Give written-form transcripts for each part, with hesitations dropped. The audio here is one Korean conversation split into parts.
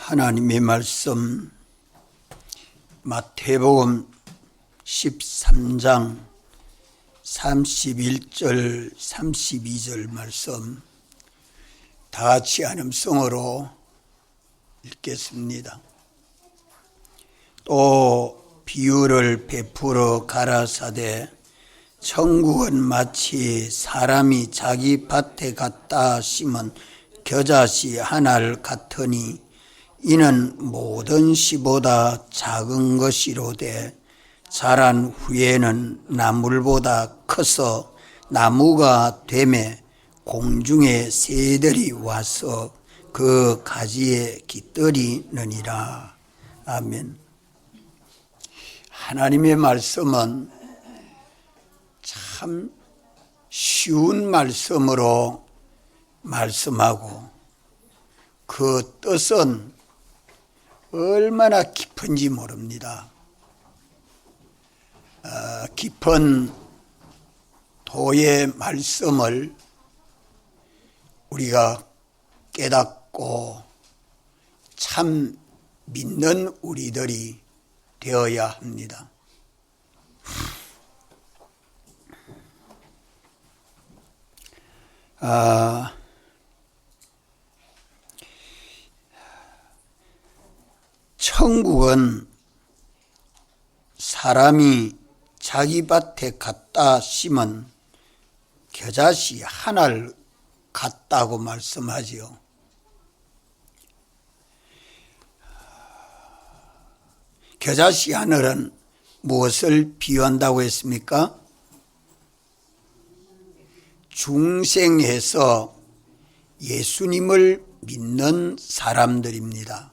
하나님의 말씀 마태복음 13장 31절 32절 말씀 다 같이 한음성으로 읽겠습니다. 또 비유를 베풀어 가라사대 천국은 마치 사람이 자기 밭에 갖다 심은 겨자씨 하나를 같으니 이는 모든 씨보다 작은 것이로되 자란 후에는 나물보다 커서 나무가 되매 공중의 새들이 와서 그 가지에 깃들이느니라. 아멘. 하나님의 말씀은 참 쉬운 말씀으로 말씀하고 그 뜻은 얼마나 깊은지 모릅니다. 깊은 도의 말씀을 우리가 깨닫고 참 믿는 우리들이 되어야 합니다. 천국은 사람이 자기 밭에 갖다 심은 겨자씨 하나를 같다고 말씀하지요. 겨자씨 하늘은 무엇을 비유한다고 했습니까? 중생에서 예수님을 믿는 사람들입니다.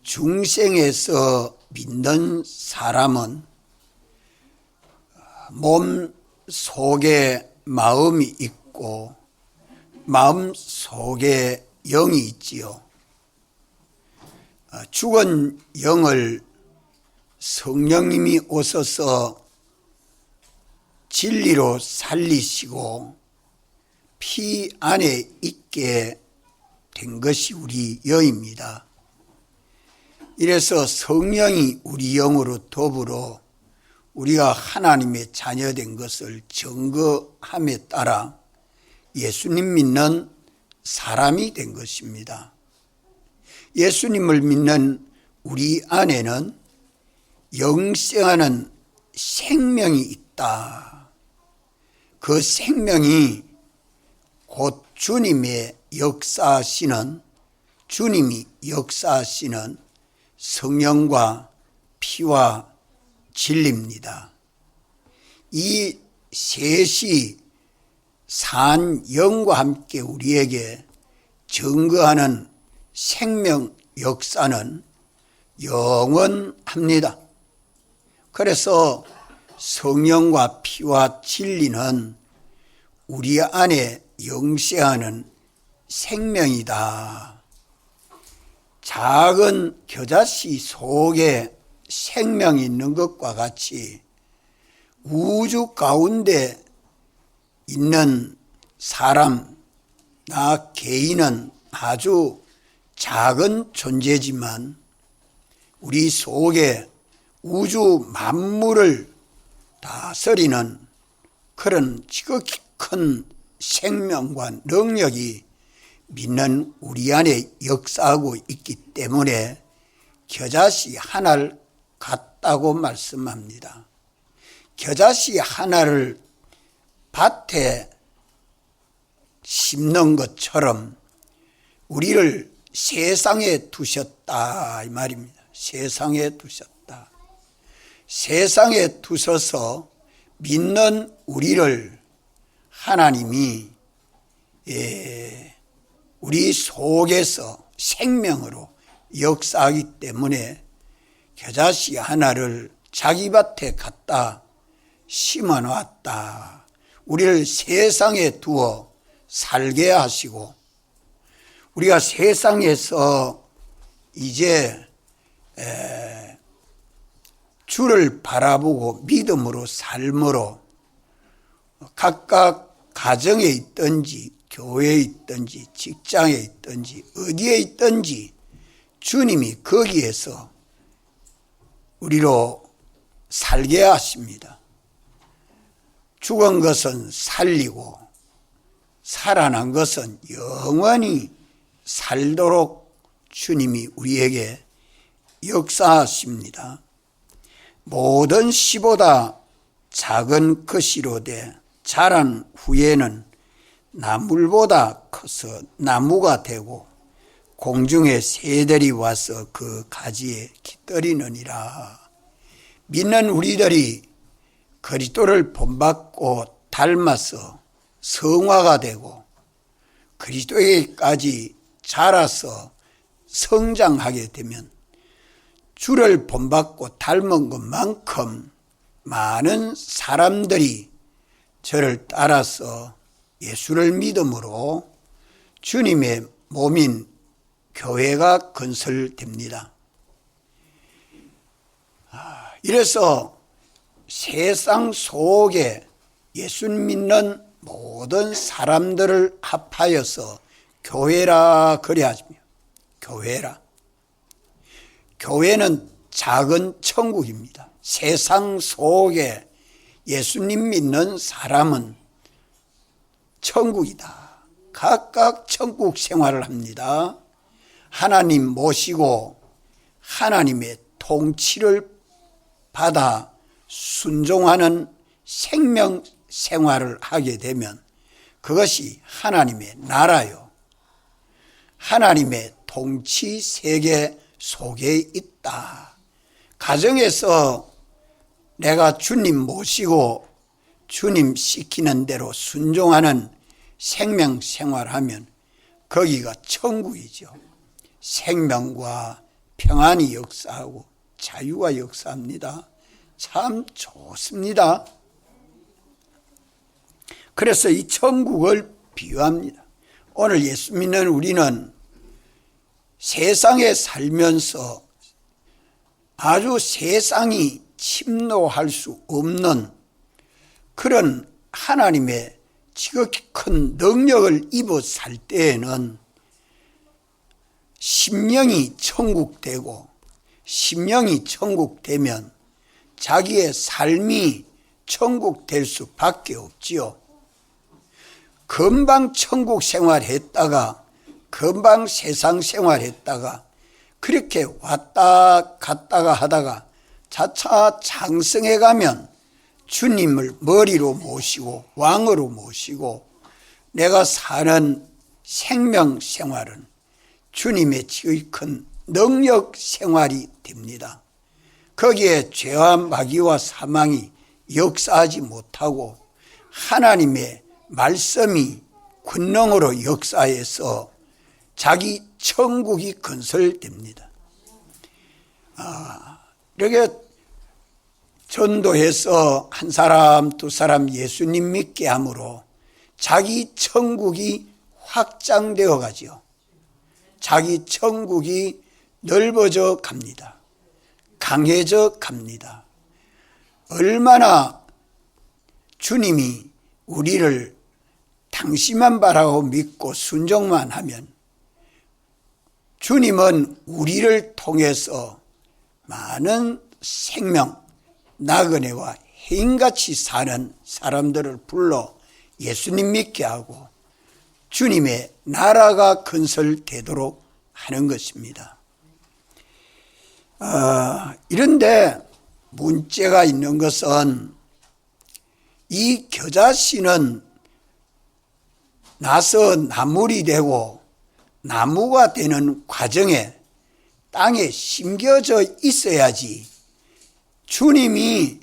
중생에서 믿는 사람은 몸 속에 마음이 있고 마음 속에 영이 있지요. 죽은 영을 성령님이 오셔서 진리로 살리시고 피 안에 있게 된 것이 우리 영입니다. 이래서 성령이 우리 영으로 더불어 우리가 하나님의 자녀된 것을 증거함에 따라 예수님 믿는 사람이 된 것입니다. 예수님을 믿는 우리 안에는 영생하는 생명이 있다. 그 생명이 곧 주님이 역사하시는 성령과 피와 진리입니다. 이 셋이 산 영과 함께 우리에게 증거하는 생명 역사는 영원합니다. 그래서 성령과 피와 진리는 우리 안에 영생하는 생명이다. 작은 겨자씨 속에 생명이 있는 것과 같이 우주 가운데 있는 사람, 나 개인은 아주 작은 존재지만 우리 속에 우주 만물을 다스리는 그런 지극히 큰 생명과 능력이 믿는 우리 안에 역사하고 있기 때문에 겨자씨 하나를 같다고 말씀합니다. 겨자씨 하나를 밭에 심는 것처럼 우리를 세상에 두셨다 이 말입니다. 세상에 두셨다. 세상에 두셔서 믿는 우리를 하나님이 우리 속에서 생명으로 역사하기 때문에 겨자씨 하나를 자기 밭에 갖다 심어놨다. 우리를 세상에 두어 살게 하시고 우리가 세상에서 이제 주를 바라보고 믿음으로 삶으로 각각 가정에 있든지 교회에 있든지 직장에 있든지 어디에 있든지 주님이 거기에서 우리로 살게 하십니다. 죽은 것은 살리고 살아난 것은 영원히 살도록 주님이 우리에게 역사하십니다. 모든 씨보다 작은 것이로되 자란 후에는 나물보다 커서 나무가 되고 공중의 새들이 와서 그 가지에 깃들이느니라. 믿는 우리들이 그리스도를 본받고 닮아서 성화가 되고 그리스도에게까지 자라서 성장하게 되면 주를 본받고 닮은 것만큼 많은 사람들이 저를 따라서 예수를 믿음으로 주님의 몸인 교회가 건설됩니다. 이래서 세상 속에 예수 믿는 모든 사람들을 합하여서 교회라 그래 하십니다. 교회라. 교회는 작은 천국입니다. 세상 속에 예수님 믿는 사람은 천국이다. 각각 천국 생활을 합니다. 하나님 모시고 하나님의 통치를 받아 순종하는 생명 생활을 하게 되면 그것이 하나님의 나라요. 하나님의 통치 세계 속에 있다. 가정에서 내가 주님 모시고 주님 시키는 대로 순종하는 생명 생활하면 거기가 천국이죠. 생명과 평안이 역사하고 자유가 역사합니다. 참 좋습니다. 그래서 이 천국을 비유합니다. 오늘 예수 믿는 우리는 세상에 살면서 아주 세상이 침노할 수 없는 그런 하나님의 지극히 큰 능력을 입어 살 때에는 심령이 천국되고 심령이 천국되면 자기의 삶이 천국될 수밖에 없지요. 금방 천국 생활했다가 금방 세상 생활했다가 그렇게 왔다 갔다가 하다가 차차 장성해 가면 주님을 머리로 모시고 왕으로 모시고 내가 사는 생명 생활은 주님의 지극히 큰 능력 생활이 됩니다. 거기에 죄와 마귀와 사망이 역사하지 못하고 하나님의 말씀이 권능으로 역사해서 자기 천국이 건설됩니다. 이렇게 전도해서 한 사람 두 사람 예수님 믿게 함으로 자기 천국이 확장되어 가지요. 자기 천국이 넓어져 갑니다. 강해져 갑니다. 얼마나 주님이 우리를 당시만 바라고 믿고 순종만 하면 주님은 우리를 통해서 많은 생명, 나그네와 해인같이 사는 사람들을 불러 예수님 믿게 하고 주님의 나라가 건설되도록 하는 것입니다. 이런데 문제가 있는 것은 이 겨자씨는 나서 나물이 되고 나무가 되는 과정에 땅에 심겨져 있어야지 주님이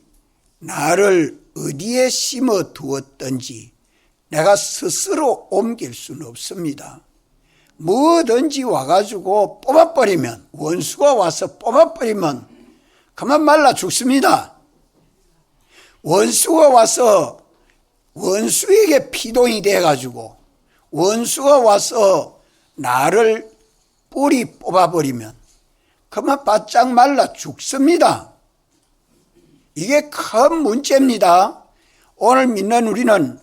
나를 어디에 심어 두었든지 내가 스스로 옮길 수는 없습니다. 뭐든지 와가지고 뽑아버리면, 원수가 와서 뽑아버리면 그만 말라 죽습니다. 원수가 와서 원수에게 피동이 돼가지고 원수가 와서 나를 뿌리 뽑아버리면 그만 바짝 말라 죽습니다. 이게 큰 문제입니다. 오늘 믿는 우리는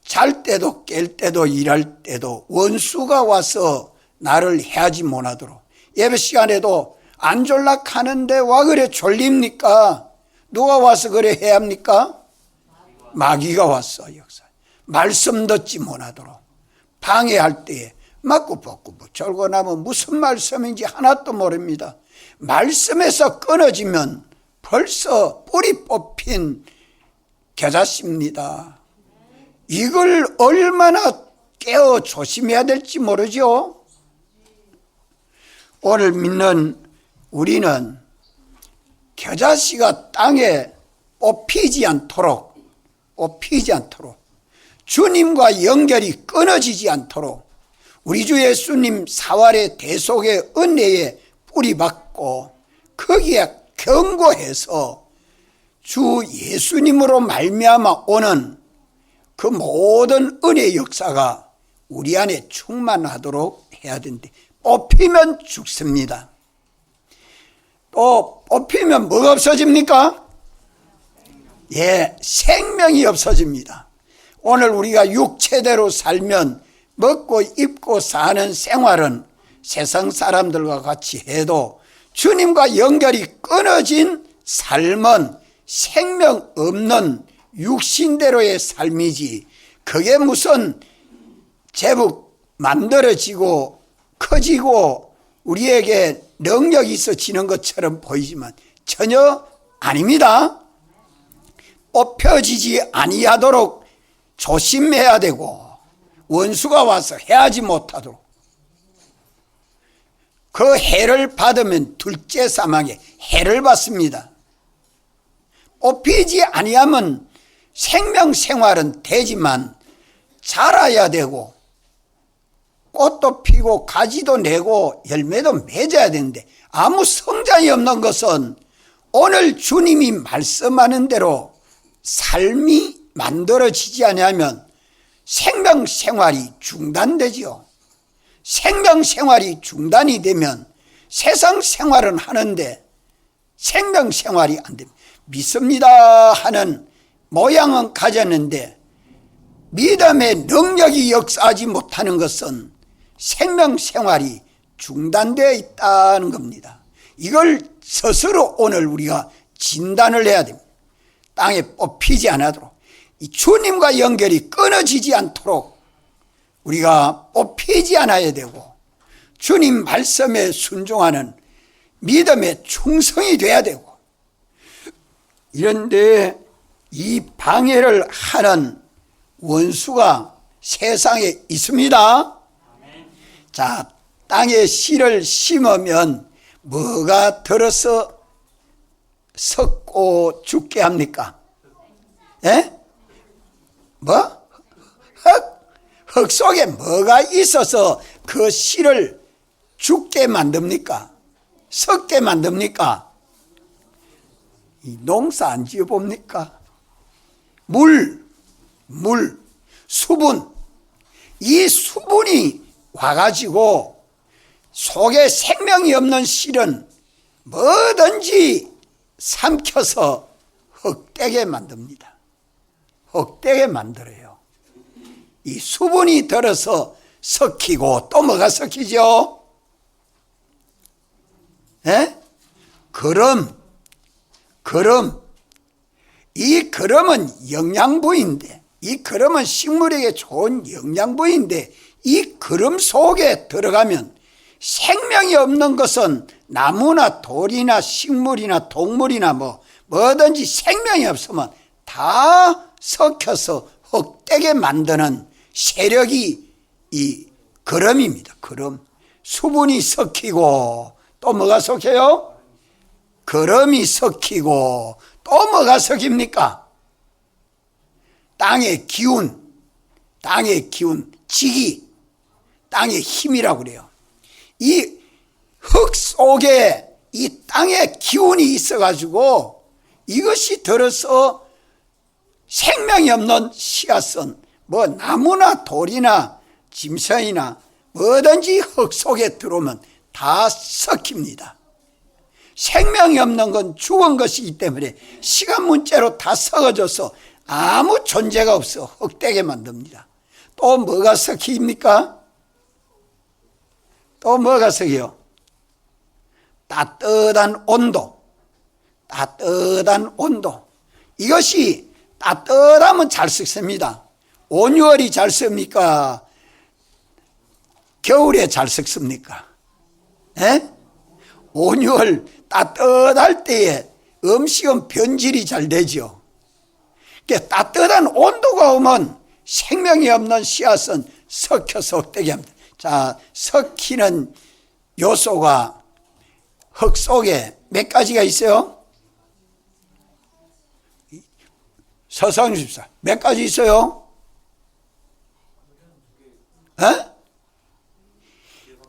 잘 때도 깰 때도 일할 때도 원수가 와서 나를 해하지 못하도록 예배 시간에도 안 졸락하는데 와 그래 졸립니까? 누가 와서 그래 해야 합니까? 마귀가 왔어. 역사 말씀 듣지 못하도록 방해할 때에 꾸벅꾸벅 졸고 나면 무슨 말씀인지 하나도 모릅니다. 말씀에서 끊어지면 벌써 뿌리 뽑힌 겨자씨입니다. 이걸 얼마나 깨어 조심해야 될지 모르죠. 오늘 믿는 우리는 겨자씨가 땅에 뽑히지 않도록 주님과 연결이 끊어지지 않도록 우리 주 예수님 사활의 대속의 은혜에 뿌리박고 거기에 견고해서 주 예수님으로 말미암아 오는 그 모든 은혜의 역사가 우리 안에 충만하도록 해야 되는데 뽑히면 죽습니다. 또 뽑히면 뭐가 없어집니까? 예, 생명이 없어집니다. 오늘 우리가 육체대로 살면 먹고 입고 사는 생활은 세상 사람들과 같이 해도 주님과 연결이 끊어진 삶은 생명 없는 육신대로의 삶이지 그게 무슨 제법 만들어지고 커지고 우리에게 능력이 있어지는 것처럼 보이지만 전혀 아닙니다. 뽑혀지지 아니하도록 조심해야 되고 원수가 와서 해하지 못하도록 그 해를 받으면 둘째 사망에 해를 받습니다. 뽑히지 아니하면 생명생활은 되지만 자라야 되고 꽃도 피고 가지도 내고 열매도 맺어야 되는데 아무 성장이 없는 것은 오늘 주님이 말씀하는 대로 삶이 만들어지지 않으면 생명생활이 중단되지요. 생명생활이 중단이 되면 세상 생활은 하는데 생명생활이 안 됩니다. 믿습니다 하는 모양은 가졌는데 믿음의 능력이 역사하지 못하는 것은 생명생활이 중단되어 있다는 겁니다. 이걸 스스로 오늘 우리가 진단을 해야 됩니다. 땅에 뽑히지 않도록 이 주님과 연결이 끊어지지 않도록 우리가 뽑히지 않아야 되고 주님 말씀에 순종하는 믿음의 충성이 돼야 되고 이런데 이 방해를 하는 원수가 세상에 있습니다. 자, 땅에 씨를 심으면 뭐가 들어서 썩고 죽게 합니까? 예? 뭐? 흙 속에 뭐가 있어서 그 씨를 죽게 만듭니까? 썩게 만듭니까? 이 농사 안 지어봅니까? 물, 수분. 이 수분이 와가지고 속에 생명이 없는 실은 뭐든지 삼켜서 헛되게 만듭니다. 헛되게 만들어요. 이 수분이 들어서 섞이고 또 뭐가 섞이죠? 예? 거름. 이 거름은 영양분인데 이 거름은 식물에게 좋은 영양분인데 이 거름 속에 들어가면 생명이 없는 것은 나무나 돌이나 식물이나 동물이나 뭐든지 생명이 없으면 다 섞여서 헛되게 만드는 세력이 이 거름입니다. 거름. 수분이 섞이고 또 뭐가 섞여요? 거름이 섞이고 또 뭐가 섞입니까? 땅의 기운, 지기, 땅의 힘이라고 그래요. 이 흙 속에 이 땅의 기운이 있어가지고 이것이 들어서 생명이 없는 씨앗은 나무나 돌이나 짐승이나 뭐든지 흙 속에 들어오면 다 섞입니다. 생명이 없는 건 죽은 것이기 때문에 시간 문자로 다 썩어져서 아무 존재가 없어 헛되게 만듭니다. 또 뭐가 섞입니까? 또 뭐가 섞여요? 따뜻한 온도, 따뜻한 온도. 이것이 따뜻하면 잘 썩습니다. 온유월이 잘 썩습니까? 겨울에 잘 썩습니까? 에? 온유월 따뜻할 때에 음식은 변질이 잘 되죠. 그러니까 따뜻한 온도가 오면 생명이 없는 씨앗은 썩혀서 헛되게 합니다. 자, 썩히는 요소가 흙 속에 몇 가지가 있어요? 서상윤 집사, 몇 가지 있어요? 어?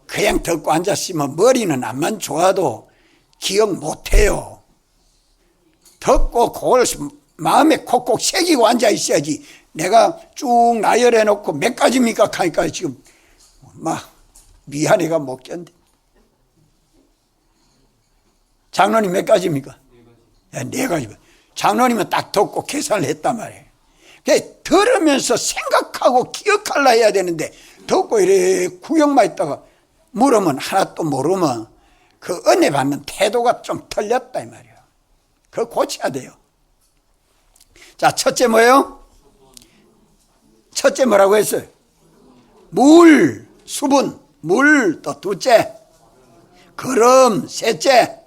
그냥 듣고 앉았으면 머리는 암만 좋아도 기억 못해요. 듣고 그걸 마음에 콕콕 새기고 앉아 있어야지. 내가 쭉 나열해 놓고 몇 가지입니까? 하니까 지금 막 미안해가 못 견뎌. 장로님 몇 가지입니까? 네 가지. 장로님은 딱 듣고 계산을 했단 말이에요. 들으면서 생각하고 기억하려 해야 되는데 듣고 이래 구경만 있다가 물으면 하나도 모르면 그 은혜 받는 태도가 좀 틀렸다 이 말이에요. 그거 고쳐야 돼요. 자, 첫째 뭐예요? 첫째 뭐라고 했어요? 물, 수분, 물. 또 둘째 걸음. 셋째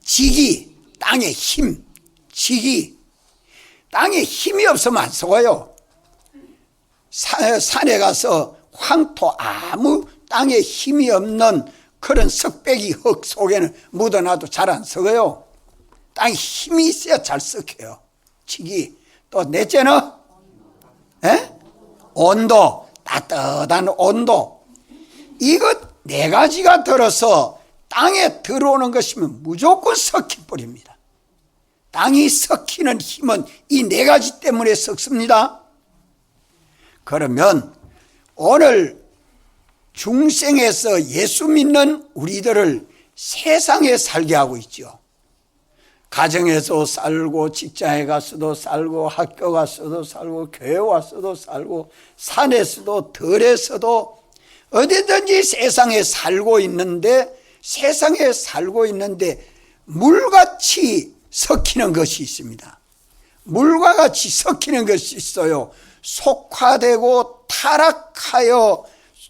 지기, 땅의 힘. 지기. 땅에 힘이 없으면 안 썩어요. 산에 가서 황토, 아무 땅에 힘이 없는 그런 석배기 흙 속에는 묻어놔도 잘 안 썩어요. 땅에 힘이 있어야 잘 썩혀요. 지기. 또 넷째는 온도, 따뜻한 온도. 이것 네 가지가 들어서 땅에 들어오는 것이면 무조건 썩히버립니다. 땅이 썩히는 힘은 이 네 가지 때문에 썩습니다. 그러면 오늘 중생에서 예수 믿는 우리들을 세상에 살게 하고 있죠. 가정에서 살고, 직장에 가서도 살고, 학교 가서도 살고, 교회 와서도 살고, 산에서도 들에서도 어디든지 세상에 살고 있는데, 세상에 살고 있는데 물같이 섞이는 것이 있습니다. 물과 같이 섞이는 것이 있어요. 속화되고 타락하여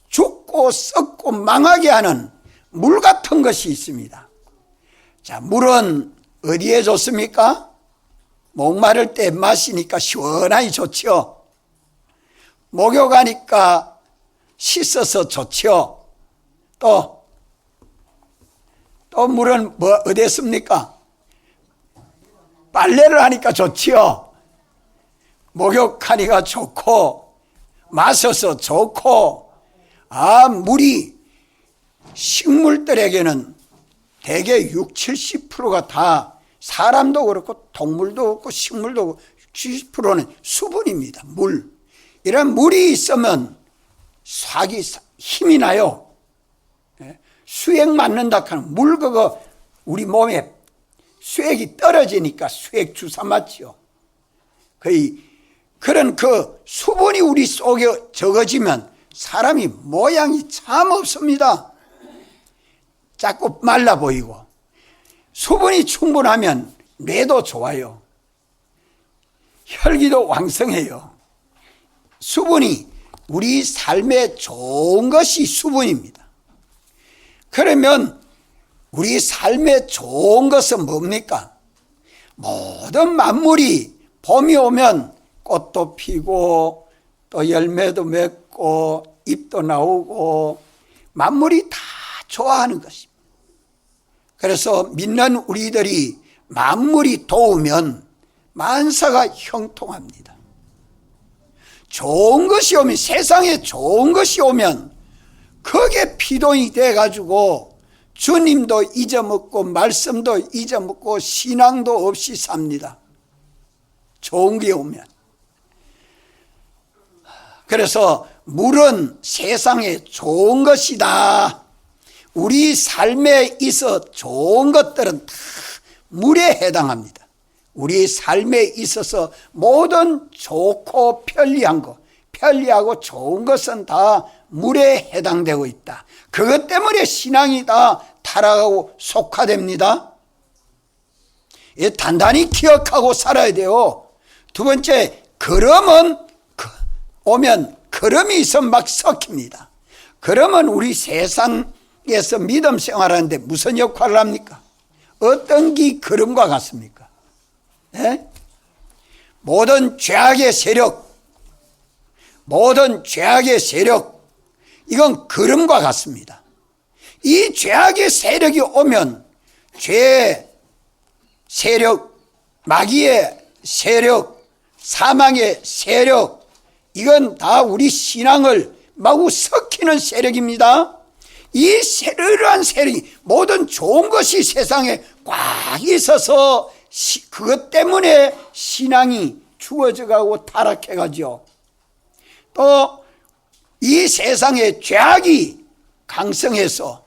죽고 썩고 망하게 하는 물 같은 것이 있습니다. 자, 물은 어디에 좋습니까? 목마를 때 마시니까 시원하니 좋죠. 목욕하니까 씻어서 좋죠. 또 물은 뭐 어디에 씁니까? 빨래를 하니까 좋지요. 목욕하니까 좋고 마셔서 좋고, 물이 식물들에게는 대개 60~70%가 다, 사람도 그렇고 동물도 그렇고 식물도 그렇고 70%는 수분입니다. 물. 이런 물이 있으면 힘이 나요. 수액 맞는다 하는 물, 그거 우리 몸에 수액이 떨어지니까 수액 주사 맞죠. 그런 그 수분이 우리 속에 적어지면 사람이 모양이 참 없습니다. 자꾸 말라 보이고, 수분이 충분하면 뇌도 좋아요. 혈기도 왕성해요. 수분이 우리 삶에 좋은 것이 수분입니다. 그러면 우리 삶에 좋은 것은 뭡니까? 모든 만물이 봄이 오면 꽃도 피고 또 열매도 맺고 잎도 나오고 만물이 다 좋아하는 것입니다. 그래서 믿는 우리들이 만물이 도우면 만사가 형통합니다. 좋은 것이 오면, 세상에 좋은 것이 오면 그게 피동이 돼가지고 주님도 잊어먹고 말씀도 잊어먹고 신앙도 없이 삽니다. 좋은 게 오면. 그래서 물은 세상에 좋은 것이다. 우리 삶에 있어 좋은 것들은 다 물에 해당합니다. 우리 삶에 있어서 모든 좋고 편리한 것, 편리하고 좋은 것은 다 물에 해당되고 있다. 그것 때문에 신앙이 다 타락하고 속화됩니다. 단단히 기억하고 살아야 돼요. 두 번째, 걸음은 오면 걸음이 있으면 막 섞입니다. 그러면 우리 세상에서 믿음 생활하는데 무슨 역할을 합니까? 어떤 게 걸음과 같습니까? 예? 모든 죄악의 세력, 이건 걸음과 같습니다. 이 죄악의 세력이 오면 죄의 세력, 마귀의 세력, 사망의 세력, 이건 다 우리 신앙을 마구 섞이는 세력입니다. 이러한 세력이, 모든 좋은 것이 세상에 꽉 있어서 그것 때문에 신앙이 죽어져 가고 타락해 가죠. 또 이 세상에 죄악이 강성해서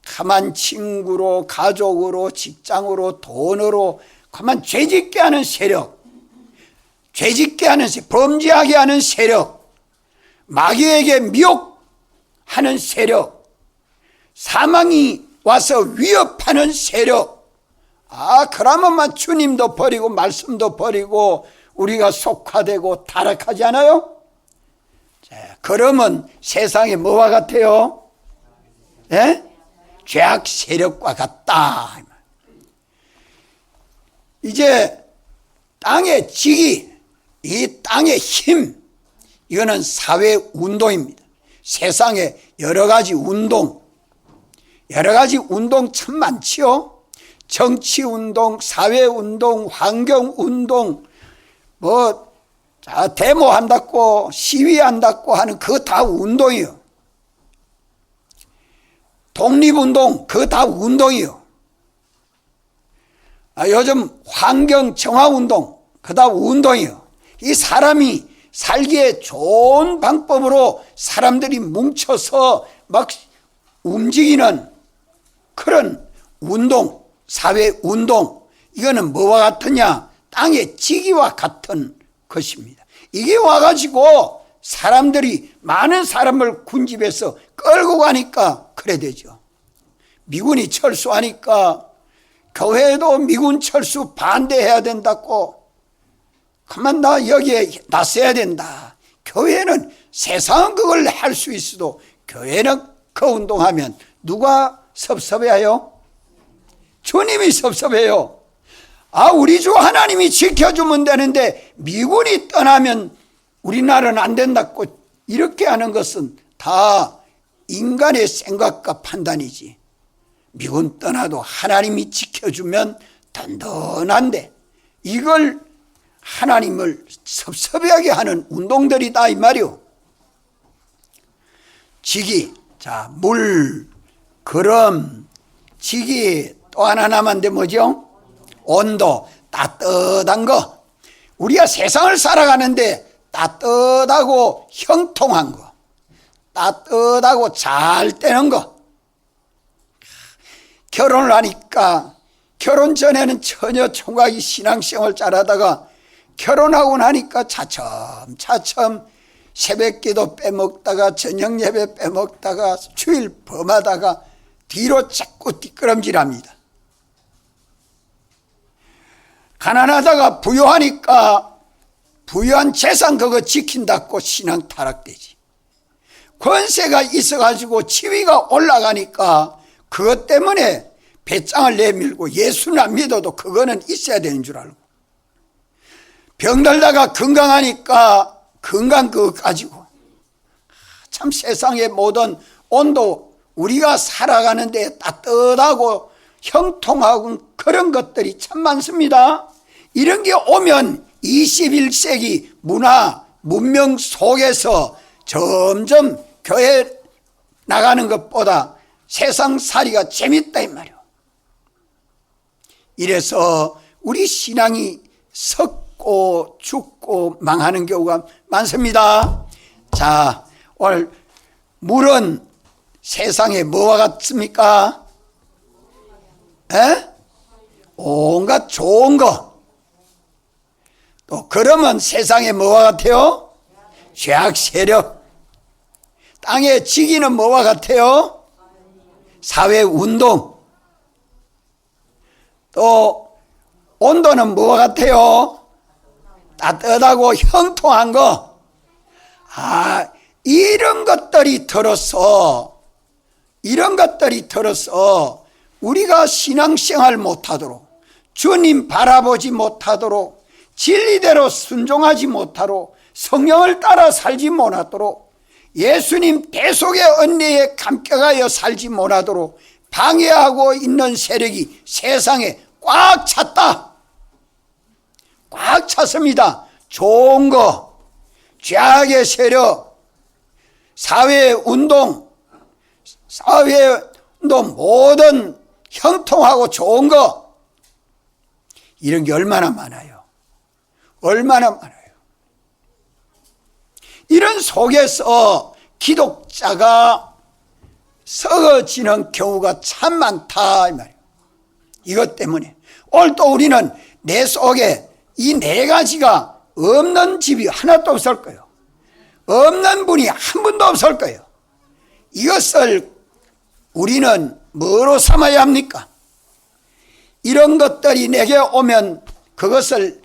가만 친구로, 가족으로, 직장으로, 돈으로 가만 죄짓게 하는 세력, 범죄하게 하는 세력, 마귀에게 미혹하는 세력, 사망이 와서 위협하는 세력. 그러면만 주님도 버리고 말씀도 버리고 우리가 속화되고 타락하지 않아요? 그러면 세상에 뭐와 같아요? 예? 죄악 세력과 같다. 이제 땅의 지기, 이 땅의 힘, 이거는 사회운동입니다. 세상에 여러 가지 운동 참 많지요. 정치운동, 사회운동, 환경운동, 데모한다고 시위한다고 하는 그거 다 운동이요. 독립운동, 그거 다 운동이요. 요즘 환경정화운동, 그거 다 운동이요. 이 사람이 살기에 좋은 방법으로 사람들이 뭉쳐서 막 움직이는 그런 운동, 사회운동, 이거는 뭐와 같으냐? 땅의 지기와 같은 것입니다. 이게 와가지고 사람들이, 많은 사람을 군집에서 끌고 가니까 그래 되죠. 미군이 철수하니까 교회도 미군 철수 반대해야 된다고, 그만 나 여기에 나서야 된다. 교회는, 세상은 그걸 할 수 있어도 교회는 그 운동하면 누가 섭섭해요? 주님이 섭섭해요. 우리 주 하나님이 지켜주면 되는데 미군이 떠나면 우리나라는 안 된다고 이렇게 하는 것은 다 인간의 생각과 판단이지. 미군 떠나도 하나님이 지켜주면 든든한데, 이걸 하나님을 섭섭해하게 하는 운동들이다 이 말이요. 지기, 물, 걸음, 지기, 또 하나 남았는데 뭐죠? 온도, 따뜻한 거. 우리가 세상을 살아가는데 따뜻하고 형통한 거, 따뜻하고 잘 되는 거. 결혼을 하니까, 결혼 전에는 전혀 총각이 신앙생활 잘하다가 결혼하고 나니까 차츰 새벽기도 빼먹다가 저녁 예배 빼먹다가 주일 범하다가 뒤로 자꾸 뒷걸음질합니다. 가난하다가 부유하니까 부유한 재산 그거 지킨다고 신앙 타락되지. 권세가 있어가지고 지위가 올라가니까 그것 때문에 배짱을 내밀고 예수는 안 믿어도 그거는 있어야 되는 줄 알고, 병들다가 건강하니까 건강 그거 가지고, 참 세상의 모든 온도, 우리가 살아가는데 따뜻하고 형통하고 그런 것들이 참 많습니다. 이런 게 오면 21세기 문화, 문명 속에서 점점 교회 나가는 것보다 세상 살이가 재밌다 이 말이에요. 이래서 우리 신앙이 썩고 죽고 망하는 경우가 많습니다. 오늘 물은 세상에 뭐와 같습니까? 온갖 좋은 거. 또 그러면 세상에 뭐와 같아요? 죄악 세력. 땅의 지기는 뭐와 같아요? 사회운동. 또 온도는 뭐가 같아요? 따뜻하고 형통한 거. 이런 것들이 들어서 우리가 신앙생활 못하도록, 주님 바라보지 못하도록, 진리대로 순종하지 못하도록, 성령을 따라 살지 못하도록, 예수님 대속의 은혜에 감격하여 살지 못하도록 방해하고 있는 세력이 세상에 꽉 찼다. 꽉 찼습니다. 좋은 거, 죄악의 세력, 사회운동, 모든 형통하고 좋은 거, 이런 게 얼마나 많아요. 얼마나 많아요. 이런 속에서 기독자가 썩어지는 경우가 참 많다 이 말이에요. 이것 때문에 오늘 또 우리는 내 속에 이 네 가지가 없는 집이 하나도 없을 거예요. 없는 분이 한 분도 없을 거예요. 이것을 우리는 뭐로 삼아야 합니까? 이런 것들이 내게 오면 그것을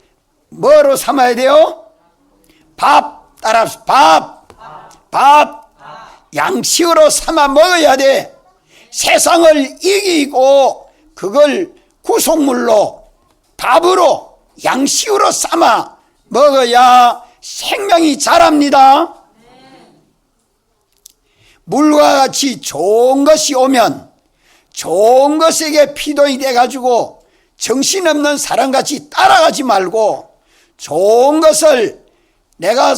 뭐로 삼아야 돼요? 밥, 따라서 밥. 양식으로 삼아 먹어야 돼. 세상을 이기고 그걸 구속물로, 밥으로, 양식으로 삼아 먹어야 생명이 자랍니다. 물과 같이 좋은 것이 오면 좋은 것에게 피동이 돼가지고 정신없는 사람같이 따라가지 말고 좋은 것을 내가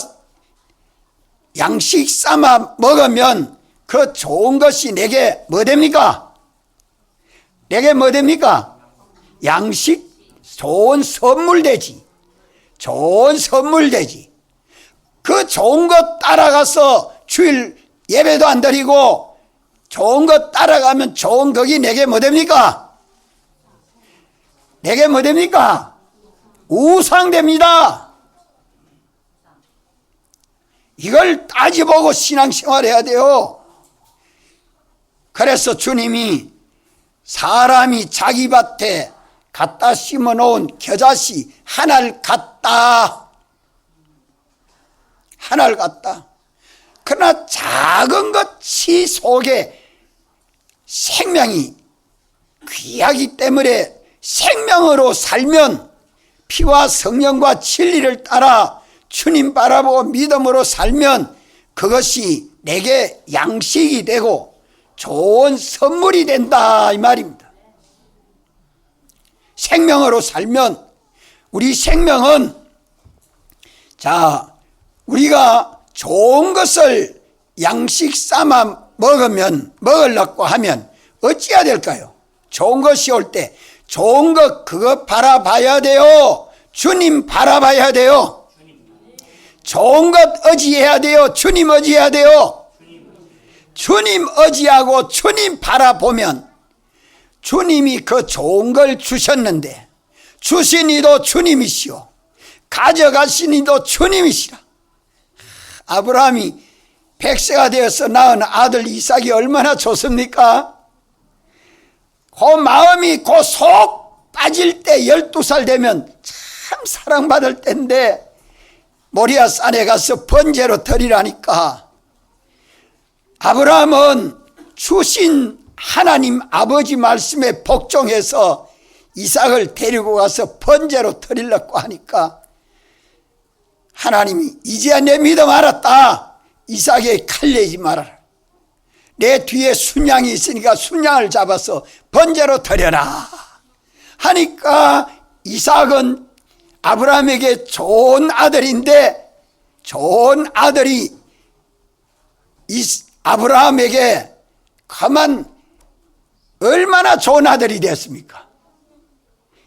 양식 삼아 먹으면 그 좋은 것이 내게 뭐 됩니까? 내게 뭐 됩니까? 양식, 좋은 선물 되지. 좋은 선물 되지. 그 좋은 것 따라가서 주일 예배도 안 드리고 좋은 것 따라가면 좋은 거기 내게 뭐 됩니까? 내게 뭐 됩니까? 우상됩니다. 이걸 따져보고 신앙생활 해야 돼요. 그래서 주님이 사람이 자기 밭에 갖다 심어놓은 겨자씨 하나를 갖다. 그러나 작은 것이 속에 생명이 귀하기 때문에 생명으로 살면 피와 성령과 진리를 따라 주님 바라보고 믿음으로 살면 그것이 내게 양식이 되고 좋은 선물이 된다 이 말입니다. 생명으로 살면 우리 생명은 우리가 좋은 것을 양식 삼아 먹으려고 하면 어찌해야 될까요? 좋은 것이 올 때 좋은 것 그거 바라봐야 돼요. 주님 바라봐야 돼요. 좋은 것 의지해야 돼요. 주님 의지해야 돼요. 주님 의지하고 주님 바라보면 주님이 그 좋은 걸 주셨는데 주신 이도 주님이시오. 가져가신 이도 주님이시라. 아브라함이 100세가 되어서 낳은 아들 이삭이 얼마나 좋습니까? 그 마음이 그 속 빠질 때 12살 되면 참 사랑받을 때인데 모리아 산에 가서 번제로 드리라니까 아브라함은 주신 하나님 아버지 말씀에 복종해서 이삭을 데리고 가서 번제로 드리려고 하니까 하나님이 이제야 내 믿음 알았다. 이삭에게 칼 내지 말아라. 내 뒤에 순양이 있으니까 순양을 잡아서 번제로 드려라 하니까 이삭은 아브라함에게 좋은 아들인데 좋은 아들이 아브라함에게 가만 얼마나 좋은 아들이 됐습니까?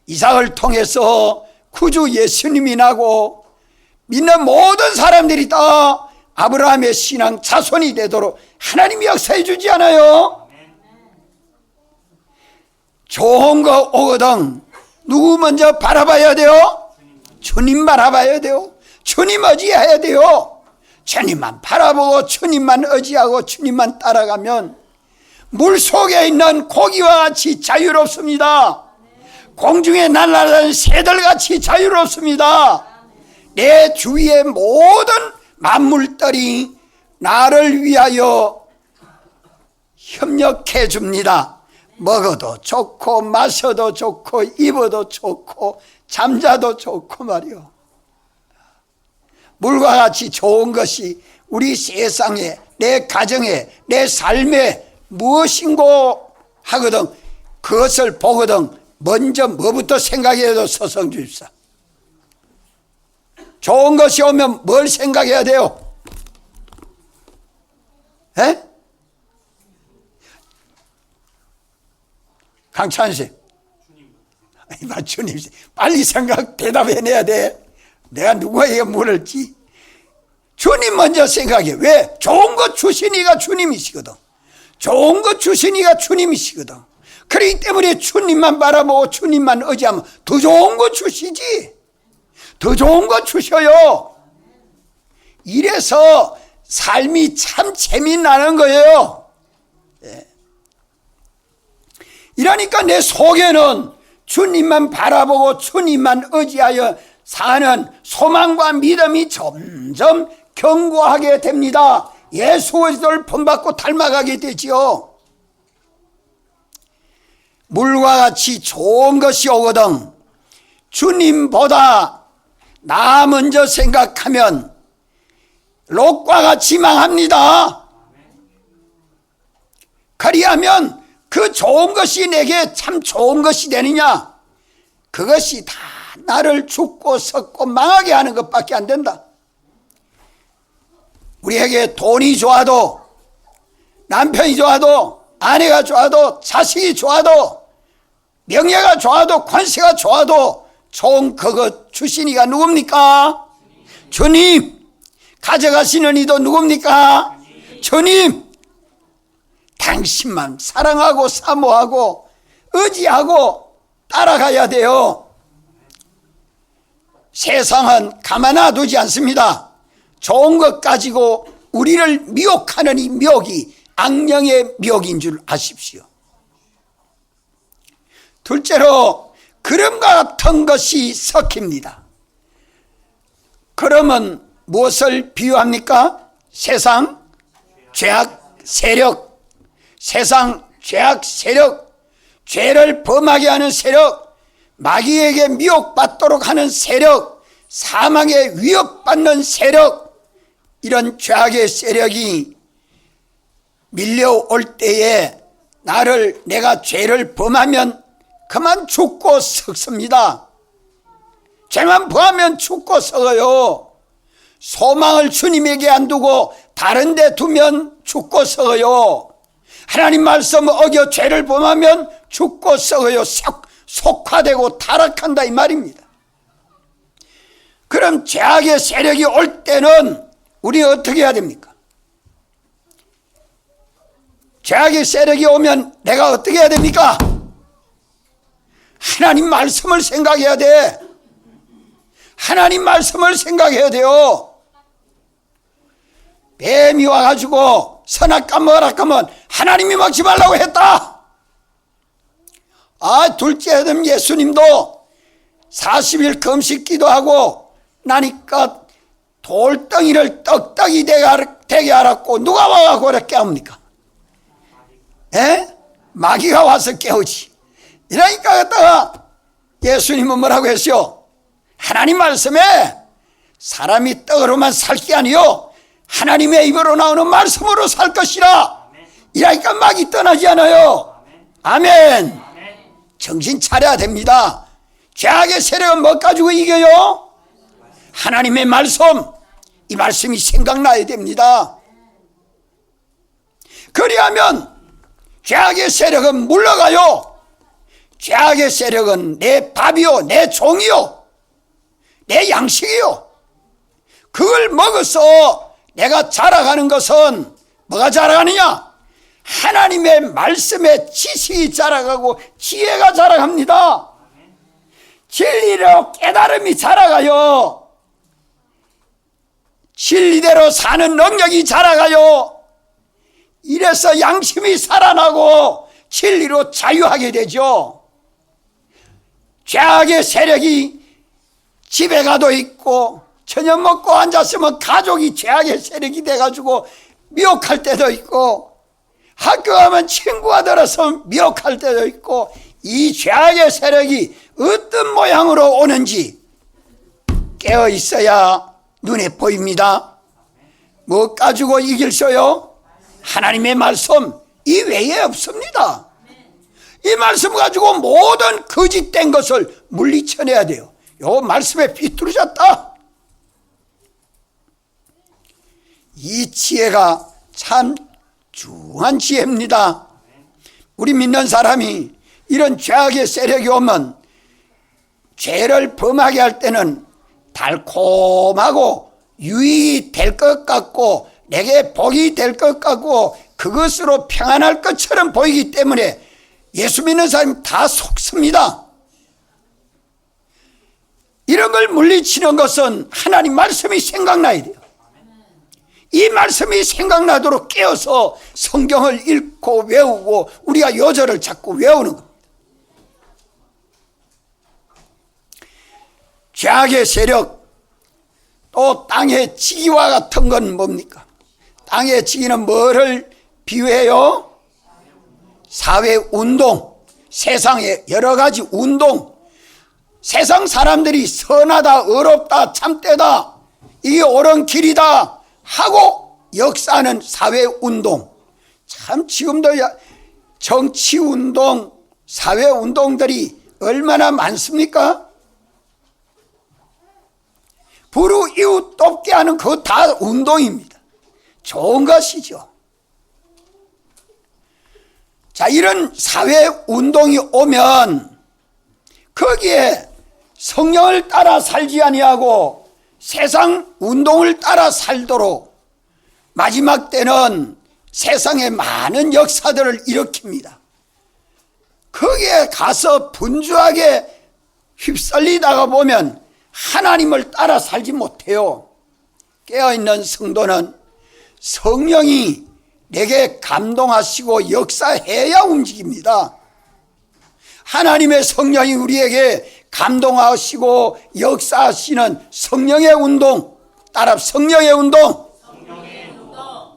이삭을 통해서 구주 예수님이 나고 믿는 모든 사람들이 다 아브라함의 신앙 자손이 되도록 하나님이 역사해 주지 않아요? 좋은 거 오거든 누구 먼저 바라봐야 돼요? 주님 바라봐야 돼요. 주님 의지해야 돼요. 주님만 바라보고 주님만 의지하고 주님만 따라가면 물속에 있는 고기와 같이 자유롭습니다. 공중에 날아다니는 새들같이 자유롭습니다. 내 주위의 모든 만물들이 나를 위하여 협력해 줍니다. 먹어도 좋고 마셔도 좋고 입어도 좋고 잠자도 좋고 말이요. 물과 같이 좋은 것이 우리 세상에, 내 가정에, 내 삶에 무엇인고 하거든 그것을 보거든 먼저 뭐부터 생각해야 돼요? 서성 주십사. 좋은 것이 오면 뭘 생각해야 돼요? 에? 강찬 씨, 주님, 빨리 대답해내야 돼. 내가 누구에게 물을지. 주님 먼저 생각해. 왜? 좋은 것 주신 이가 주님이시거든. 좋은 것 주신 이가 주님이시거든. 그렇기 때문에 주님만 바라보고 주님만 의지하면 더 좋은 것 주시지. 더 좋은 것 주셔요. 이래서 삶이 참 재미나는 거예요. 이러니까 내 속에는 주님만 바라보고 주님만 의지하여 사는 소망과 믿음이 점점 견고하게 됩니다. 예수 그리스도를 본받고 닮아가게 되지요. 물과 같이 좋은 것이 오거든 주님보다 나 먼저 생각하면 롯과 같이 망합니다. 그리하면 그 좋은 것이 내게 참 좋은 것이 되느냐? 그것이 다 나를 죽고 썩고 망하게 하는 것밖에 안 된다. 우리에게 돈이 좋아도, 남편이 좋아도, 아내가 좋아도, 자식이 좋아도, 명예가 좋아도, 권세가 좋아도 좋은 그것 주신 이가 누굽니까? 주님. 가져가시는 이도 누굽니까? 주님. 당신만 사랑하고 사모하고 의지하고 따라가야 돼요. 세상은 가만 놔두지 않습니다. 좋은 것 가지고 우리를 미혹하는 이 미혹이 악령의 미혹인 줄 아십시오. 둘째로 그름과 같은 것이 섞입니다. 그러면 무엇을 비유합니까? 세상 죄악 세력, 세상 죄악 세력, 죄를 범하게 하는 세력, 마귀에게 미혹받도록 하는 세력, 사망에 위협받는 세력, 이런 죄악의 세력이 밀려올 때에 내가 죄를 범하면 그만 죽고 썩습니다. 죄만 범하면 죽고 썩어요. 소망을 주님에게 안 두고 다른 데 두면 죽고 썩어요. 하나님 말씀 어겨 죄를 범하면 죽고 썩어요. 속화되고 타락한다 이 말입니다. 그럼 죄악의 세력이 올 때는 우리 어떻게 해야 됩니까? 죄악의 세력이 오면 내가 어떻게 해야 됩니까? 하나님 말씀을 생각해야 돼. 하나님 말씀을 생각해야 돼요. 뱀이 와가지고 선악과 먹으라 하면 하나님이 먹지 말라고 했다. 둘째 아들 예수님도 40일 금식 기도하고 나니까 돌덩이를 떡떡이 되게 하라고 누가 와서 그렇게 깨웁니까? 마귀가 와서 깨우지. 이러니까 갖다가 예수님은 뭐라고 했어요? 하나님 말씀에 사람이 떡으로만 살 게 아니요 하나님의 입으로 나오는 말씀으로 살 것이라. 이러니까 마귀 떠나지 않아요. 아멘. 정신 차려야 됩니다. 죄악의 세력은 뭐 가지고 이겨요? 하나님의 말씀. 이 말씀이 생각나야 됩니다. 그리하면 죄악의 세력은 물러가요. 죄악의 세력은 내 밥이요, 내 종이요, 내 양식이요. 그걸 먹어서 내가 자라가는 것은 뭐가 자라가느냐? 하나님의 말씀에 지식이 자라가고 지혜가 자라갑니다. 진리로 깨달음이 자라가요. 진리대로 사는 능력이 자라가요. 이래서 양심이 살아나고 진리로 자유하게 되죠. 죄악의 세력이 집에 가도 있고, 저녁 먹고 앉았으면 가족이 죄악의 세력이 돼가지고 미혹할 때도 있고, 학교 가면 친구가 들어서 미혹할 때도 있고, 이 죄악의 세력이 어떤 모양으로 오는지 깨어 있어야 눈에 보입니다. 뭐 가지고 이길서요? 하나님의 말씀 이 외에 없습니다. 이 말씀 가지고 모든 거짓된 것을 물리쳐내야 돼요. 요 말씀에 비뚤어졌다. 이 지혜가 참 중요한 지혜입니다. 우리 믿는 사람이 이런 죄악의 세력이 오면 죄를 범하게 할 때는 달콤하고 유익이 될 것 같고 내게 복이 될 것 같고 그것으로 평안할 것처럼 보이기 때문에 예수 믿는 사람이 다 속습니다. 이런 걸 물리치는 것은 하나님 말씀이 생각나야 돼요. 이 말씀이 생각나도록 깨어서 성경을 읽고 외우고 우리가 요절을 자꾸 외우는 겁니다. 죄악의 세력, 또 땅의 지기와 같은 건 뭡니까? 땅의 지기는 뭐를 비유해요? 사회운동, 세상의 여러 가지 운동. 세상 사람들이 선하다, 의롭다, 참되다, 이게 옳은 길이다 하고 역사하는 사회운동. 참 지금도 정치운동, 사회운동들이 얼마나 많습니까? 불우 이웃 돕게 하는 그거 다 운동입니다. 좋은 것이죠. 자, 이런 사회운동이 오면 거기에 성령을 따라 살지 아니하고 세상 운동을 따라 살도록 마지막 때는 세상에 많은 역사들을 일으킵니다. 거기에 가서 분주하게 휩쓸리다가 보면 하나님을 따라 살지 못해요. 깨어있는 성도는 성령이 내게 감동하시고 역사해야 움직입니다. 하나님의 성령이 우리에게 감동하시고 역사하시는 성령의 운동, 따라 성령의 운동,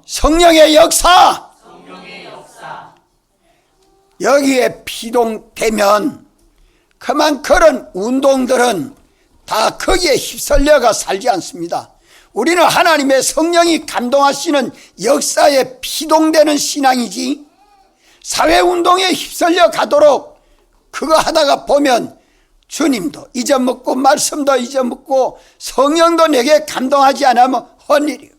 성령의 역사, 여기에 피동되면 그만 그런 운동들은 다 거기에 휩쓸려가 살지 않습니다. 우리는 하나님의 성령이 감동하시는 역사에 피동되는 신앙이지, 사회운동에 휩쓸려 가도록 그거 하다가 보면 주님도 잊어먹고 말씀도 잊어먹고 성령도 내게 감동하지 않으면 헛일이에요.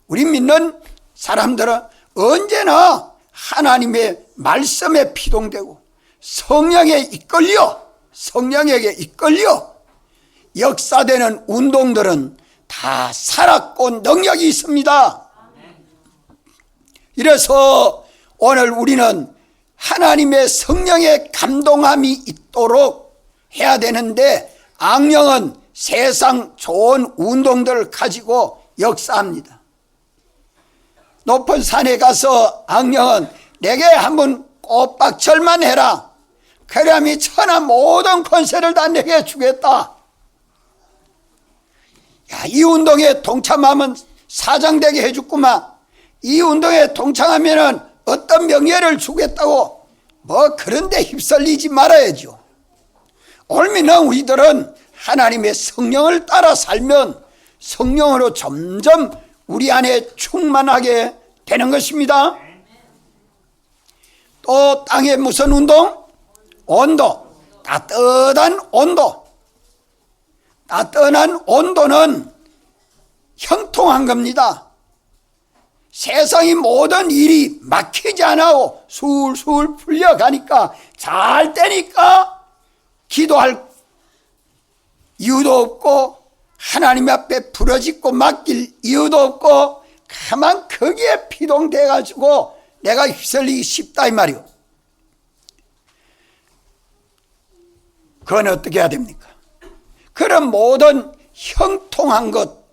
우리 믿는 사람들은 언제나 하나님의 말씀에 피동되고 성령에 성령에게 이끌려 역사되는 운동들은 다 살았고 능력이 있습니다. 이래서 오늘 우리는 하나님의 성령의 감동함이 있도록 해야 되는데, 악령은 세상 좋은 운동들을 가지고 역사합니다. 높은 산에 가서 악령은 내게 한번 꽃박철만 해라, 그러면 천하 모든 권세를 다 내게 주겠다. 야, 이 운동에 동참하면 사장되게 해줬구만. 이 운동에 동참하면 어떤 명예를 주겠다고, 뭐 그런데 휩쓸리지 말아야죠. 옳으면 우리들은 하나님의 성령을 따라 살면 성령으로 점점 우리 안에 충만하게 되는 것입니다. 또 땅에 무슨 운동? 온도, 따뜻한 온도. 따뜻한 온도는 형통한 겁니다. 세상의 모든 일이 막히지 않고 술술 풀려가니까, 잘 되니까 기도할 이유도 없고 하나님 앞에 부러짓고 맡길 이유도 없고 가만 거기에 피동돼 가지고 내가 휩쓸리기 쉽다 이 말이요. 그건 어떻게 해야 됩니까? 그런 모든 형통한 것,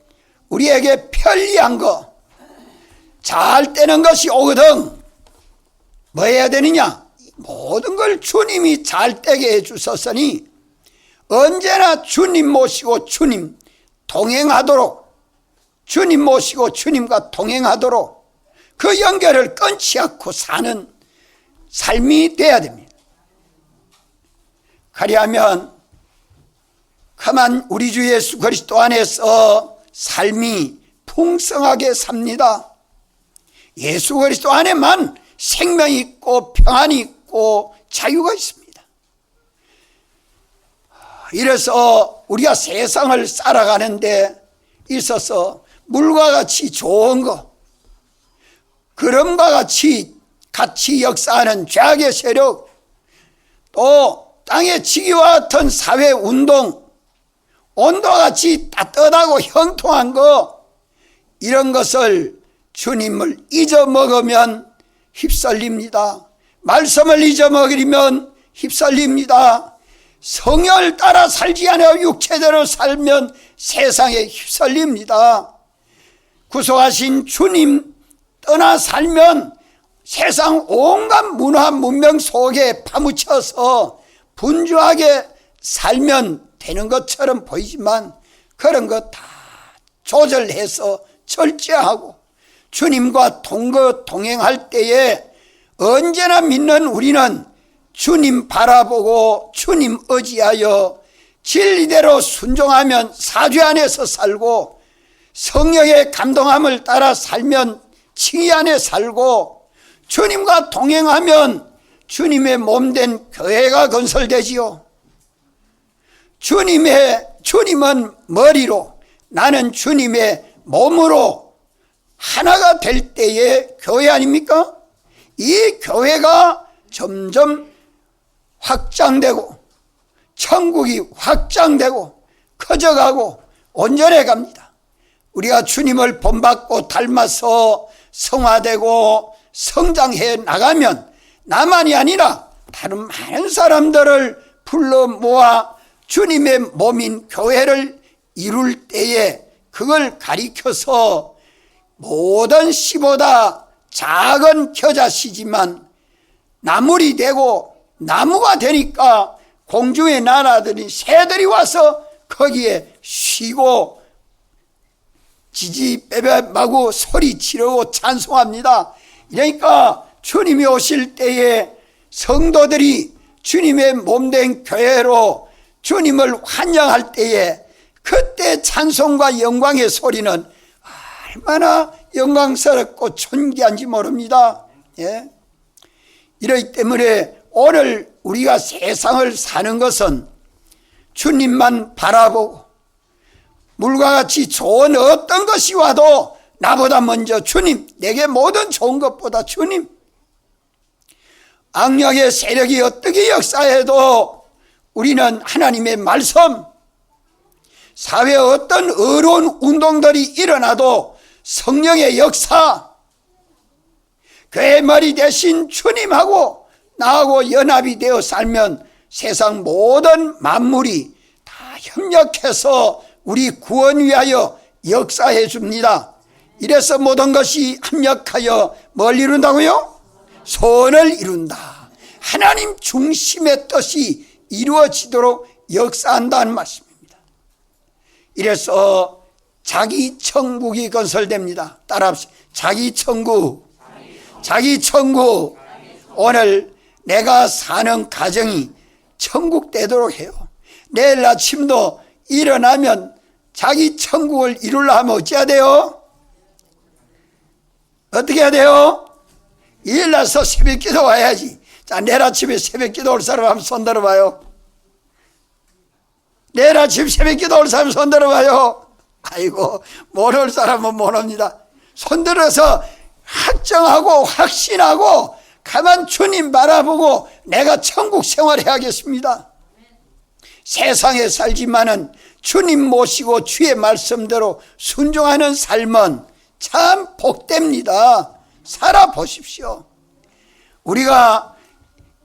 우리에게 편리한 것, 잘 되는 것이 오거든 뭐 해야 되느냐? 모든 걸 주님이 잘 되게 해주셨으니 언제나 주님 모시고 주님 동행하도록, 주님 모시고 주님과 동행하도록 그 연결을 끊지 않고 사는 삶이 돼야 됩니다. 그리하면 그만 우리 주 예수 그리스도 안에서 삶이 풍성하게 삽니다. 예수 그리스도 안에만 생명이 있고 평안이 있고 자유가 있습니다. 이래서 우리가 세상을 살아가는 데 있어서 물과 같이 좋은 것, 구름과 같이 역사하는 죄악의 세력, 또 땅의 지기와 같은 사회운동, 온도와 같이 따뜻하고 형통한 것, 이런 것을 주님을 잊어먹으면 휩쓸립니다. 말씀을 잊어먹으면 휩쓸립니다. 성령을 따라 살지 않아 육체대로 살면 세상에 휩쓸립니다. 구속하신 주님 떠나 살면 세상 온갖 문화 문명 속에 파묻혀서 분주하게 살면 되는 것처럼 보이지만 그런 것 다 조절해서 절제하고 주님과 동행할 때에 언제나 믿는 우리는 주님 바라보고 주님 의지하여 진리대로 순종하면 사죄 안에서 살고 성령의 감동함을 따라 살면 칭의 안에 살고 주님과 동행하면 주님의 몸된 교회가 건설되지요. 주님은 머리로 나는 주님의 몸으로 하나가 될 때의 교회 아닙니까? 이 교회가 점점 확장되고 천국이 확장되고 커져가고 온전해 갑니다. 우리가 주님을 본받고 닮아서 성화되고 성장해 나가면 나만이 아니라 다른 많은 사람들을 불러 모아 주님의 몸인 교회를 이룰 때에 그걸 가리켜서 모든 씨보다 작은 겨자씨지만 나물이 되고 나무가 되니까 공중의 나라들이 새들이 와서 거기에 쉬고 지지빼빼마고 소리 지르고 찬송합니다. 그러니까 주님이 오실 때에 성도들이 주님의 몸된 교회로 주님을 환영할 때에 그때 찬송과 영광의 소리는 얼마나 영광스럽고 존귀한지 모릅니다. 예? 이러기 때문에 오늘 우리가 세상을 사는 것은 주님만 바라보고 물과 같이 좋은 어떤 것이 와도 나보다 먼저 주님, 내게 모든 좋은 것보다 주님. 악령의 세력이 어떻게 역사해도 우리는 하나님의 말씀, 사회에 어떤 어려운 운동들이 일어나도 성령의 역사, 그의 머리 대신 주님하고 나하고 연합이 되어 살면 세상 모든 만물이 다 협력해서 우리 구원 위하여 역사해 줍니다. 이래서 모든 것이 합력하여 뭘 이룬다고요? 소원을 이룬다. 하나님 중심의 뜻이 이루어지도록 역사한다는 말씀입니다. 이래서 자기 천국이 건설됩니다. 따라합시다. 자기 천국. 자기 천국. 오늘 내가 사는 가정이 천국 되도록 해요. 내일 아침도 일어나면 자기 천국을 이루려 하면 어찌해야 돼요? 어떻게 해야 돼요? 일어나서 새벽기도 와야지. 자, 내일 아침에 새벽기도 올 사람 한번 손 들어봐요. 내일 아침 새벽기도 올 사람 손 들어봐요. 아이고, 못 올 사람은 못 옵니다. 손 들어서 확정하고 확신하고 가만 주님 바라보고 내가 천국 생활해야겠습니다. 세상에 살지만은 주님 모시고 주의 말씀대로 순종하는 삶은 참 복됩니다. 살아보십시오. 우리가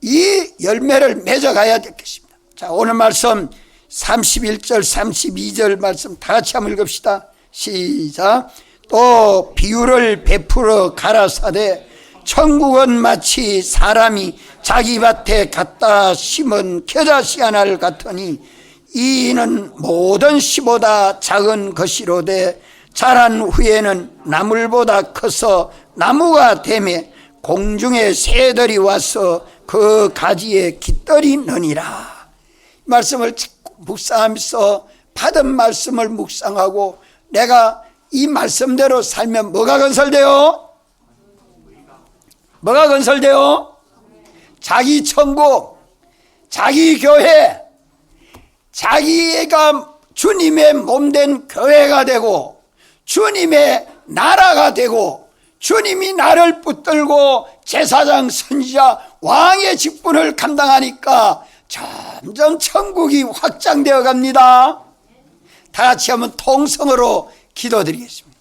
이 열매를 맺어가야 되겠습니다. 자, 오늘 말씀 31절 32절 말씀 다 같이 한번 읽읍시다. 시작. 또 비유를 베풀어 가라사대 천국은 마치 사람이 자기 밭에 갖다 심은 겨자씨 하나를 같으니 이는 모든 씨보다 작은 것이로되 자란 후에는 나물보다 커서 나무가 되며 공중의 새들이 와서 그 가지에 깃들이 느니라. 말씀을 묵상하면서 받은 말씀을 묵상하고 내가 이 말씀대로 살면 뭐가 건설돼요? 뭐가 건설돼요? 자기 천국, 자기 교회, 자기가 주님의 몸된 교회가 되고 주님의 나라가 되고 주님이 나를 붙들고 제사장, 선지자, 왕의 직분을 감당하니까 점점 천국이 확장되어 갑니다. 다 같이 한번 통성으로 기도드리겠습니다.